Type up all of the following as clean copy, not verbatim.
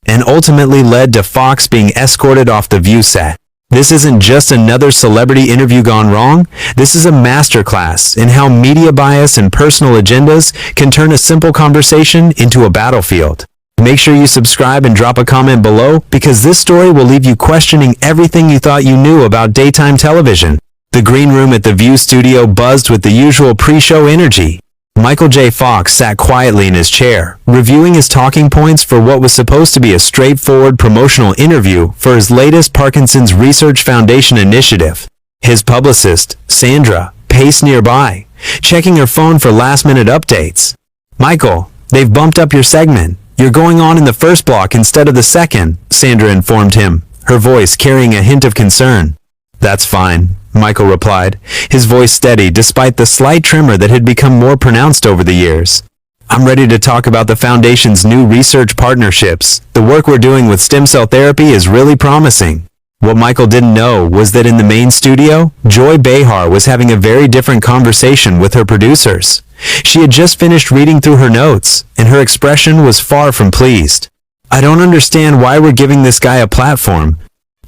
and ultimately led to Fox being escorted off the View set. This isn't just another celebrity interview gone wrong. This is a masterclass in how media bias and personal agendas can turn a simple conversation into a battlefield. Make sure you subscribe and drop a comment below, because this story will leave you questioning everything you thought you knew about daytime television. The green room at the View studio buzzed with the usual pre-show energy. Michael J. Fox sat quietly in his chair, reviewing his talking points for what was supposed to be a straightforward promotional interview for his latest Parkinson's Research Foundation initiative. His publicist, Sandra, paced nearby, checking her phone for last-minute updates. "Michael, they've bumped up your segment. You're going on in the first block instead of the second," Sandra informed him, her voice carrying a hint of concern. "That's fine," Michael replied, his voice steady despite the slight tremor that had become more pronounced over the years. "I'm ready to talk about the Foundation's new research partnerships. The work we're doing with stem cell therapy is really promising." What Michael didn't know was that in the main studio, Joy Behar was having a very different conversation with her producers. She had just finished reading through her notes, and her expression was far from pleased. "I don't understand why we're giving this guy a platform,"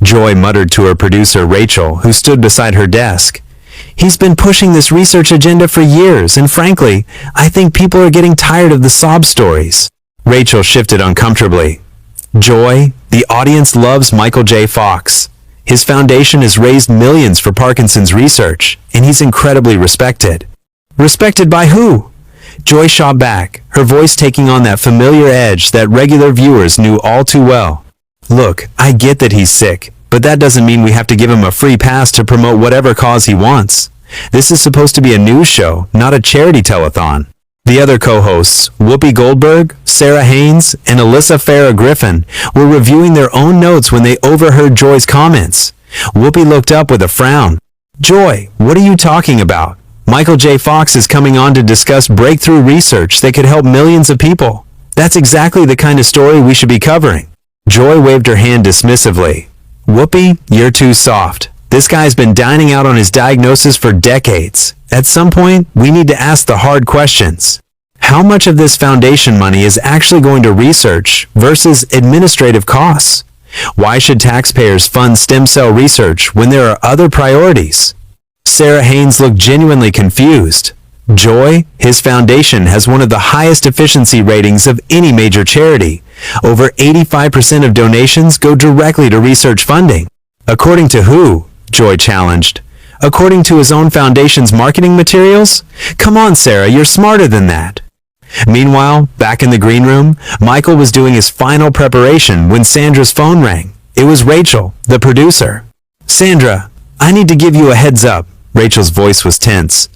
Joy muttered to her producer Rachel, who stood beside her desk. "He's been pushing this research agenda for years, and frankly, I think people are getting tired of the sob stories." Rachel shifted uncomfortably. "Joy, the audience loves Michael J. Fox. His foundation has raised millions for Parkinson's research, and he's incredibly respected." "Respected by who?" Joy shot back, her voice taking on that familiar edge that regular viewers knew all too well. "Look, I get that he's sick, but that doesn't mean we have to give him a free pass to promote whatever cause he wants. This is supposed to be a news show, not a charity telethon." The other co-hosts, Whoopi Goldberg, Sarah Haynes, and Alyssa Farah Griffin, were reviewing their own notes when they overheard Joy's comments. Whoopi looked up with a frown. "Joy, what are you talking about? Michael J. Fox is coming on to discuss breakthrough research that could help millions of people. That's exactly the kind of story we should be covering." Joy waved her hand dismissively. "Whoopi, you're too soft. This guy's been dining out on his diagnosis for decades. At some point, we need to ask the hard questions. How much of this foundation money is actually going to research versus administrative costs? Why should taxpayers fund stem cell research when there are other priorities?" Sarah Haynes looked genuinely confused. "Joy, his foundation has one of the highest efficiency ratings of any major charity. Over 85% of donations go directly to research funding." "According to who?" Joy challenged. "According to his own foundation's marketing materials? Come on, Sarah, you're smarter than that." Meanwhile, back in the green room, Michael was doing his final preparation when Sandra's phone rang. It was Rachel, the producer. "Sandra, I need to give you a heads up." Rachel's voice was tense.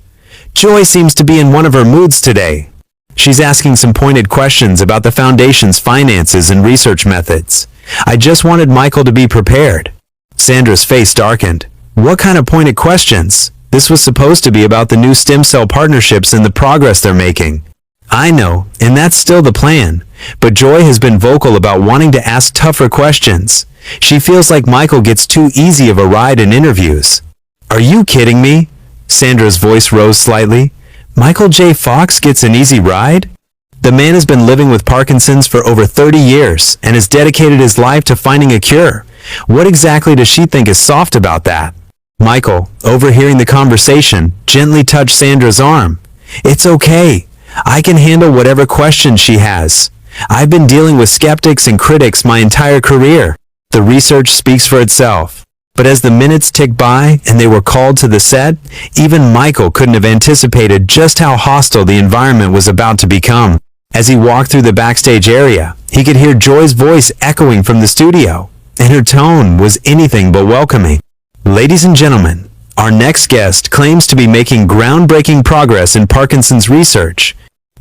"Joy seems to be in one of her moods today. She's asking some pointed questions about the Foundation's finances and research methods. I just wanted Michael to be prepared." Sandra's face darkened. "What kind of pointed questions? This was supposed to be about the new stem cell partnerships and the progress they're making." "I know, and that's still the plan. But Joy has been vocal about wanting to ask tougher questions. She feels like Michael gets too easy of a ride in interviews." "Are you kidding me?" Sandra's voice rose slightly. "Michael J. Fox gets an easy ride? The man has been living with Parkinson's for over 30 years and has dedicated his life to finding a cure. What exactly does she think is soft about that?" Michael, overhearing the conversation, gently touched Sandra's arm. "It's okay. I can handle whatever questions she has. I've been dealing with skeptics and critics my entire career. The research speaks for itself." But as the minutes ticked by and they were called to the set, even Michael couldn't have anticipated just how hostile the environment was about to become. As he walked through the backstage area, he could hear Joy's voice echoing from the studio, and her tone was anything but welcoming. "Ladies and gentlemen, our next guest claims to be making groundbreaking progress in Parkinson's research.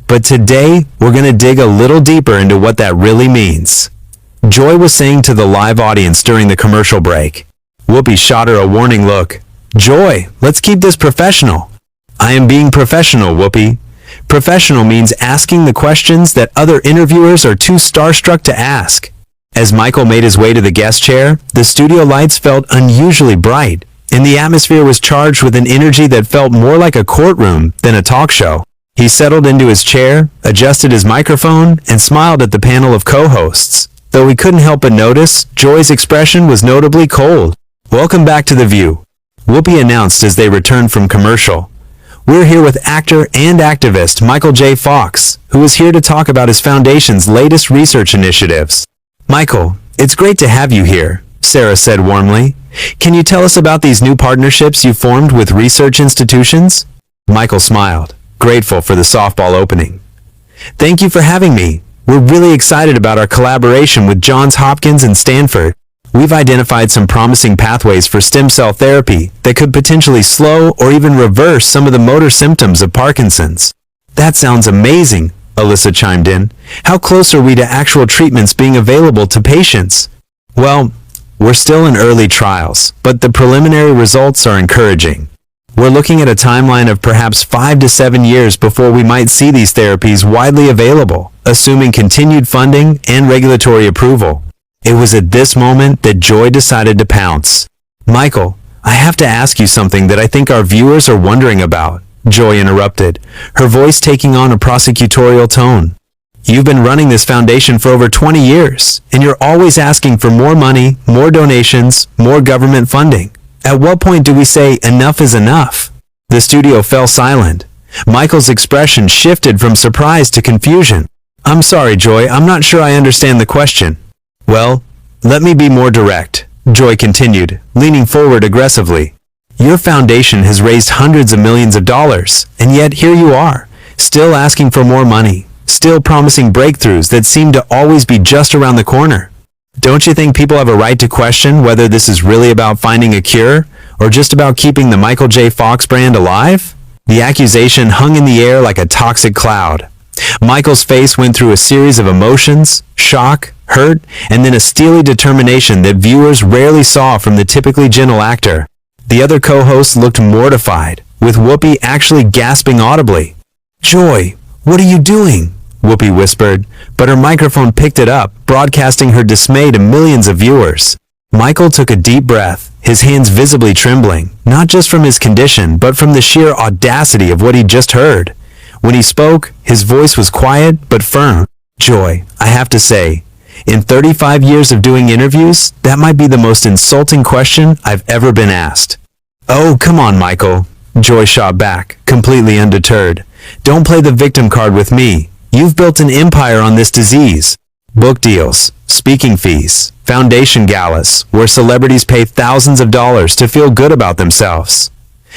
But today, we're going to dig a little deeper into what that really means," Joy was saying to the live audience during the commercial break. Whoopi shot her a warning look. "Joy, let's keep this professional." "I am being professional, Whoopi. Professional means asking the questions that other interviewers are too starstruck to ask." As Michael made his way to the guest chair, the studio lights felt unusually bright, and the atmosphere was charged with an energy that felt more like a courtroom than a talk show. He settled into his chair, adjusted his microphone, and smiled at the panel of co-hosts. Though we couldn't help but notice, Joy's expression was notably cold. "Welcome back to The View," Whoopi announced as they returned from commercial. "We're here with actor and activist Michael J. Fox, who is here to talk about his foundation's latest research initiatives." "Michael, it's great to have you here," Sarah said warmly. "Can you tell us about these new partnerships you formed with research institutions?" Michael smiled, grateful for the softball opening. "Thank you for having me. We're really excited about our collaboration with Johns Hopkins and Stanford. We've identified some promising pathways for stem cell therapy that could potentially slow or even reverse some of the motor symptoms of Parkinson's." "That sounds amazing," Alyssa chimed in. "How close are we to actual treatments being available to patients?" "Well, we're still in early trials, but the preliminary results are encouraging. We're looking at a timeline of perhaps 5 to 7 years before we might see these therapies widely available, assuming continued funding and regulatory approval." It was at this moment that Joy decided to pounce. "Michael, I have to ask you something that I think our viewers are wondering about," Joy interrupted, her voice taking on a prosecutorial tone. "You've been running this foundation for over 20 years, and you're always asking for more money, more donations, more government funding. At what point do we say enough is enough?" The studio fell silent. Michael's expression shifted from surprise to confusion. "I'm sorry, Joy, I'm not sure I understand the question." "Well, let me be more direct," Joy continued, leaning forward aggressively. "Your foundation has raised hundreds of millions of dollars, and yet here you are, still asking for more money, still promising breakthroughs that seem to always be just around the corner. Don't you think people have a right to question whether this is really about finding a cure, or just about keeping the Michael J. Fox brand alive?" The accusation hung in the air like a toxic cloud. Michael's face went through a series of emotions, shock, hurt, and then a steely determination that viewers rarely saw from the typically gentle actor. The other co-hosts looked mortified, with Whoopi actually gasping audibly. "Joy, what are you doing?" Whoopi whispered, but her microphone picked it up, broadcasting her dismay to millions of viewers. Michael took a deep breath, his hands visibly trembling, not just from his condition, but from the sheer audacity of what he'd just heard. When he spoke, his voice was quiet but firm. "Joy, I have to say, in 35 years of doing interviews, that might be the most insulting question I've ever been asked." "Oh, come on, Michael," Joy shot back, completely undeterred. "Don't play the victim card with me. You've built an empire on this disease. Book deals, speaking fees, foundation galas, where celebrities pay thousands of dollars to feel good about themselves.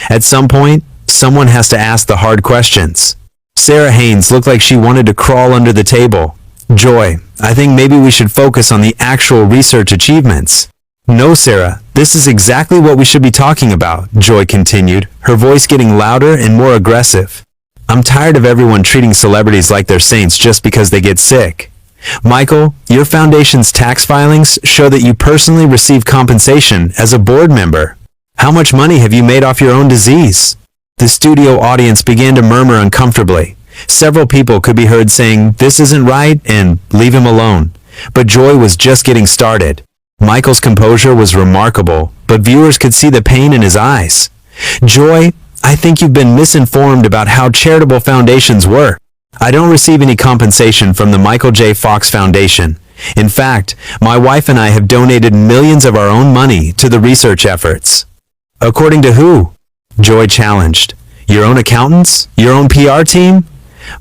At some point, someone has to ask the hard questions." Sarah Haynes looked like she wanted to crawl under the table. "Joy, I think maybe we should focus on the actual research achievements." "No, Sarah, this is exactly what we should be talking about," Joy continued, her voice getting louder and more aggressive. "I'm tired of everyone treating celebrities like they're saints just because they get sick. Michael, your foundation's tax filings show that you personally receive compensation as a board member. How much money have you made off your own disease?" The studio audience began to murmur uncomfortably. Several people could be heard saying, "This isn't right," and "Leave him alone." But Joy was just getting started. Michael's composure was remarkable, but viewers could see the pain in his eyes. "Joy, I think you've been misinformed about how charitable foundations work. I don't receive any compensation from the Michael J. Fox Foundation. In fact, my wife and I have donated millions of our own money to the research efforts." "According to who?" Joy challenged. "Your own accountants? Your own PR team?"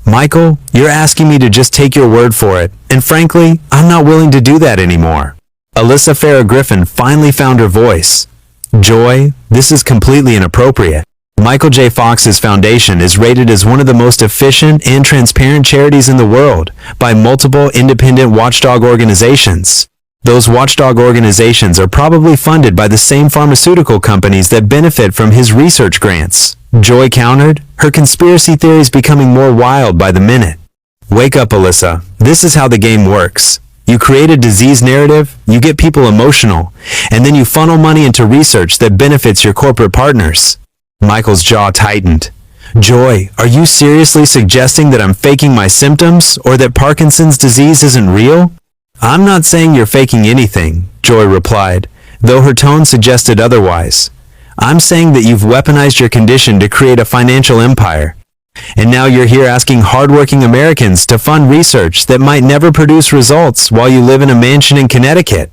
"Michael, you're asking me to just take your word for it, and frankly, I'm not willing to do that anymore." Alyssa Farah Griffin finally found her voice. "Joy, this is completely inappropriate. Michael J. Fox's foundation is rated as one of the most efficient and transparent charities in the world by multiple independent watchdog organizations. Those watchdog organizations are probably funded by the same pharmaceutical companies that benefit from his research grants." Joy countered, her conspiracy theories becoming more wild by the minute. "Wake up, Alyssa. This is how the game works. You create a disease narrative, you get people emotional, and then you funnel money into research that benefits your corporate partners." Michael's jaw tightened. "Joy, are you seriously suggesting that I'm faking my symptoms or that Parkinson's disease isn't real?" "I'm not saying you're faking anything," Joy replied, though her tone suggested otherwise. "I'm saying that you've weaponized your condition to create a financial empire. And now you're here asking hardworking Americans to fund research that might never produce results while you live in a mansion in Connecticut.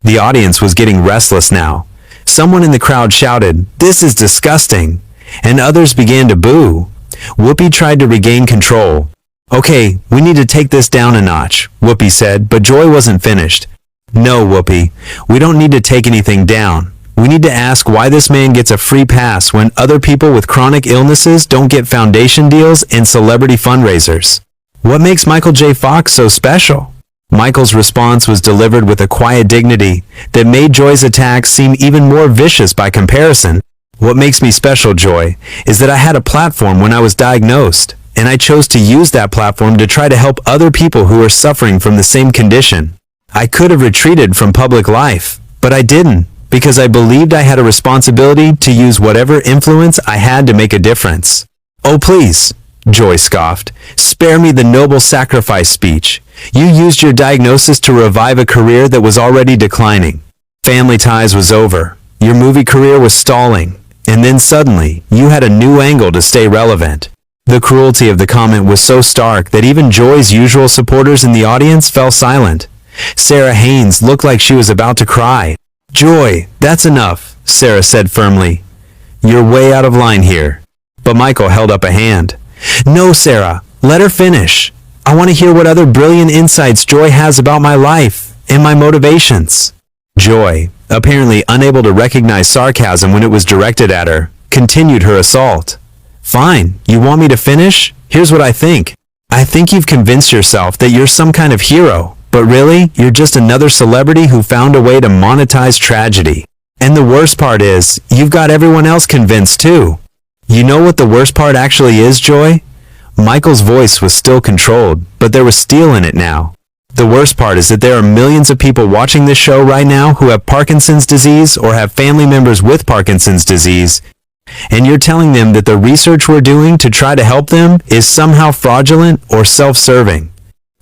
The audience was getting restless now. Someone in the crowd shouted, "This is disgusting," and others began to boo. Whoopi tried to regain control. "Okay, we need to take this down a notch," Whoopi said, but Joy wasn't finished. "No, Whoopi, we don't need to take anything down. We need to ask why this man gets a free pass when other people with chronic illnesses don't get foundation deals and celebrity fundraisers. What makes Michael J. Fox so special?" Michael's response was delivered with a quiet dignity that made Joy's attacks seem even more vicious by comparison. "What makes me special, Joy, is that I had a platform when I was diagnosed, and I chose to use that platform to try to help other people who are suffering from the same condition. I could have retreated from public life, but I didn't, because I believed I had a responsibility to use whatever influence I had to make a difference." "Oh, please," Joy scoffed. "Spare me the noble sacrifice speech. You used your diagnosis to revive a career that was already declining. Family Ties was over. Your movie career was stalling. And then suddenly, you had a new angle to stay relevant." The cruelty of the comment was so stark that even Joy's usual supporters in the audience fell silent. Sarah Haynes looked like she was about to cry. "Joy, that's enough," Sarah said firmly. "You're way out of line here." But Michael held up a hand. "No, Sarah, let her finish. I want to hear what other brilliant insights Joy has about my life and my motivations." Joy, apparently unable to recognize sarcasm when it was directed at her, continued her assault. "Fine, you want me to finish? Here's what I think. I think you've convinced yourself that you're some kind of hero, but really, you're just another celebrity who found a way to monetize tragedy. And the worst part is, you've got everyone else convinced too." "You know what the worst part actually is, Joy?" Michael's voice was still controlled, but there was steel in it now. "The worst part is that there are millions of people watching this show right now who have Parkinson's disease or have family members with Parkinson's disease, and you're telling them that the research we're doing to try to help them is somehow fraudulent or self-serving.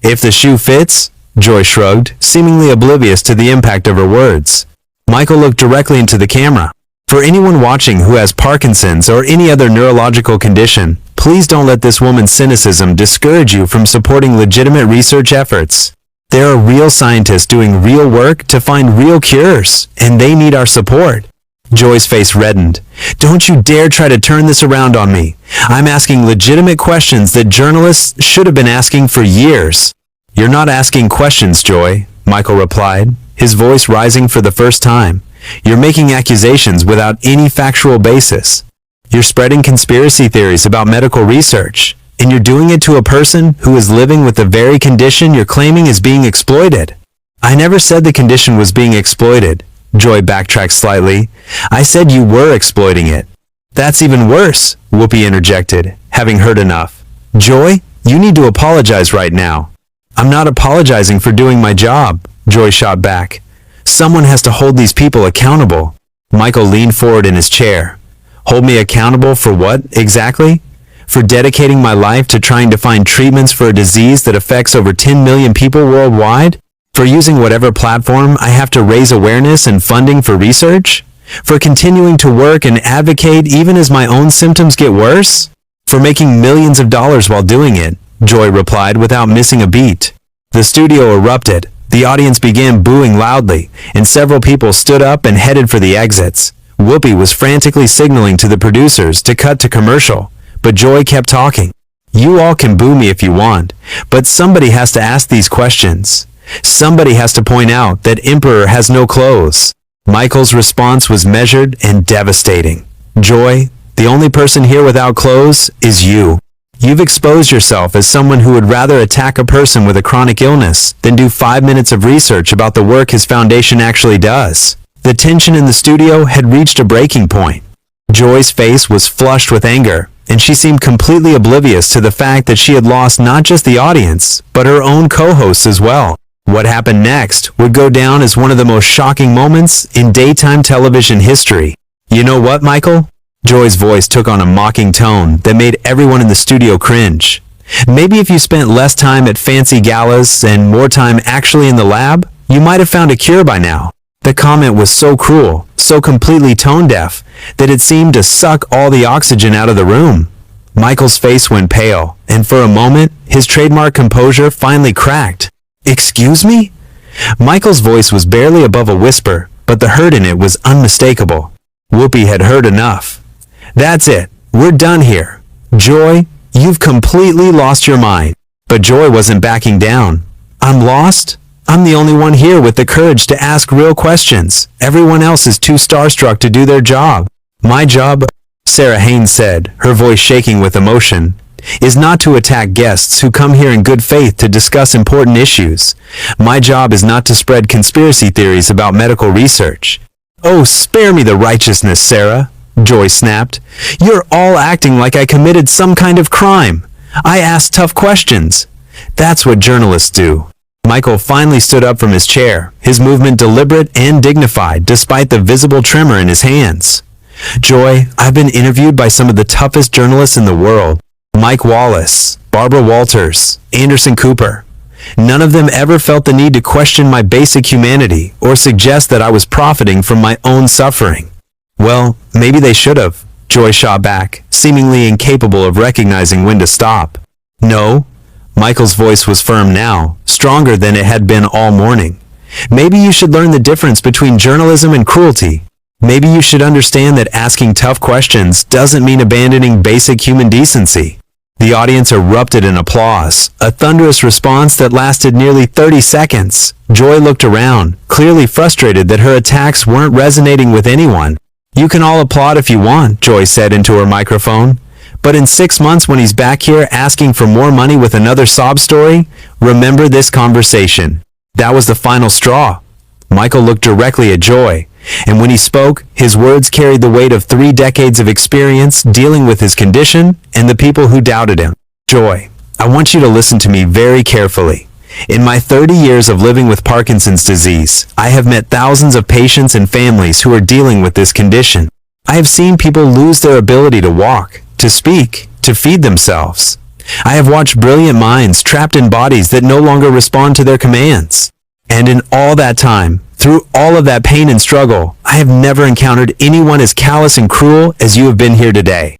If the shoe fits," Joy shrugged, seemingly oblivious to the impact of her words. Michael looked directly into the camera. "For anyone watching who has Parkinson's or any other neurological condition, please don't let this woman's cynicism discourage you from supporting legitimate research efforts. There are real scientists doing real work to find real cures, and they need our support." Joy's face reddened. "Don't you dare try to turn this around on me. I'm asking legitimate questions that journalists should have been asking for years." "You're not asking questions, Joy," Michael replied, his voice rising for the first time. "You're making accusations without any factual basis. You're spreading conspiracy theories about medical research, and you're doing it to a person who is living with the very condition you're claiming is being exploited." "I never said the condition was being exploited," Joy backtracked slightly. "I said you were exploiting it." "That's even worse," Whoopi interjected, having heard enough. "Joy, you need to apologize right now." "I'm not apologizing for doing my job," Joy shot back. "Someone has to hold these people accountable." Michael leaned forward in his chair. "Hold me accountable for what, exactly? For dedicating my life to trying to find treatments for a disease that affects over 10 million people worldwide? For using whatever platform I have to raise awareness and funding for research? For continuing to work and advocate even as my own symptoms get worse? For making millions of dollars while doing it," Joy replied without missing a beat. The studio erupted. The audience began booing loudly, and several people stood up and headed for the exits. Whoopi was frantically signaling to the producers to cut to commercial, but Joy kept talking. "You all can boo me if you want, but somebody has to ask these questions. Somebody has to point out that Emperor has no clothes." Michael's response was measured and devastating. "Joy, the only person here without clothes is you. You've exposed yourself as someone who would rather attack a person with a chronic illness than do 5 minutes of research about the work his foundation actually does." The tension in the studio had reached a breaking point. Joy's face was flushed with anger, and she seemed completely oblivious to the fact that she had lost not just the audience, but her own co-hosts as well. What happened next would go down as one of the most shocking moments in daytime television history. "You know what, Michael?" Joy's voice took on a mocking tone that made everyone in the studio cringe. "Maybe if you spent less time at fancy galas and more time actually in the lab, you might have found a cure by now." The comment was so cruel, so completely tone-deaf, that it seemed to suck all the oxygen out of the room. Michael's face went pale, and for a moment, his trademark composure finally cracked. "Excuse me?" Michael's voice was barely above a whisper, but the hurt in it was unmistakable. Whoopi had heard enough. "That's it. We're done here. Joy, you've completely lost your mind." But Joy wasn't backing down. "I'm lost? I'm the only one here with the courage to ask real questions. Everyone else is too starstruck to do their job. My job," Sarah Haynes said, her voice shaking with emotion, "is not to attack guests who come here in good faith to discuss important issues. My job is not to spread conspiracy theories about medical research." "Oh, spare me the righteousness, Sarah," Joy snapped. "You're all acting like I committed some kind of crime. I asked tough questions. That's what journalists do." Michael finally stood up from his chair, his movement deliberate and dignified despite the visible tremor in his hands. "Joy, I've been interviewed by some of the toughest journalists in the world. Mike Wallace, Barbara Walters, Anderson Cooper. None of them ever felt the need to question my basic humanity or suggest that I was profiting from my own suffering." "Well, maybe they should have," Joy shot back, seemingly incapable of recognizing when to stop. "No." Michael's voice was firm now, stronger than it had been all morning. "Maybe you should learn the difference between journalism and cruelty. Maybe you should understand that asking tough questions doesn't mean abandoning basic human decency." The audience erupted in applause, a thunderous response that lasted nearly 30 seconds. Joy looked around, clearly frustrated that her attacks weren't resonating with anyone. "You can all applaud if you want," Joy said into her microphone. "But in 6 months when he's back here asking for more money with another sob story, remember this conversation." That was the final straw. Michael looked directly at Joy, and when he spoke, his words carried the weight of 3 decades of experience dealing with his condition and the people who doubted him. "Joy, I want you to listen to me very carefully. In my 30 years of living with Parkinson's disease, I have met thousands of patients and families who are dealing with this condition. I have seen people lose their ability to walk, to speak, to feed themselves. I have watched brilliant minds trapped in bodies that no longer respond to their commands. And in all that time, through all of that pain and struggle, I have never encountered anyone as callous and cruel as you have been here today.